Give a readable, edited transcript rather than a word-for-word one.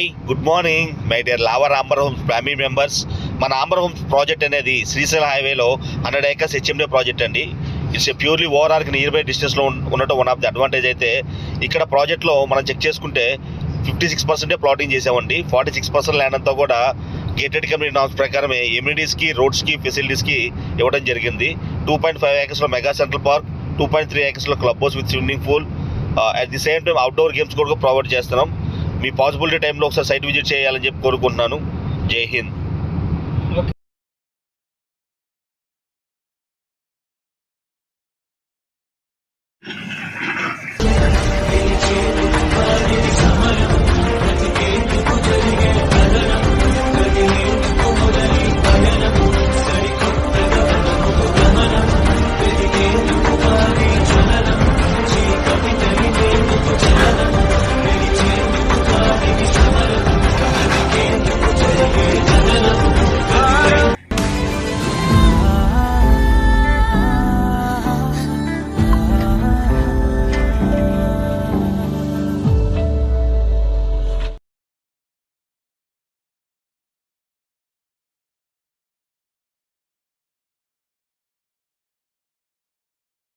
Hi good morning my dear lover Amber Homes family members. మన Amber Homes project అనేది శ్రీశైలం హైవేలో 100 acres HMDA project అండి. It's a purely ఓవరాల్కి nearby డిస్టెన్స్లో ఉండటం వన్ ఆఫ్ ది అడ్వాంటేజ్. అయితే ఇక్కడ ప్రాజెక్ట్లో మనం చెక్ చేసుకుంటే 56% ప్లాటింగ్ చేసామండి. 46% ల్యాండ్ అంతా కూడా గేటెడ్ కమ్యూనిటీ నామ్స్ ప్రకారమే ఎమ్యూనిటీస్కి, రోడ్స్కి, ఫెసిలిటీస్కి ఇవ్వడం జరిగింది. 2.5 acres mega central park, 2.3 acres club house with swimming pool, at the same time outdoor games కూడా ప్రొవైడ్ చేస్తున్నాం. మీ పాసిబిలిటీ టైంలో ఒకసారి సైట్ విజిట్ చేయాలని చెప్పి కోరుకుంటున్నాను. జై హింద్.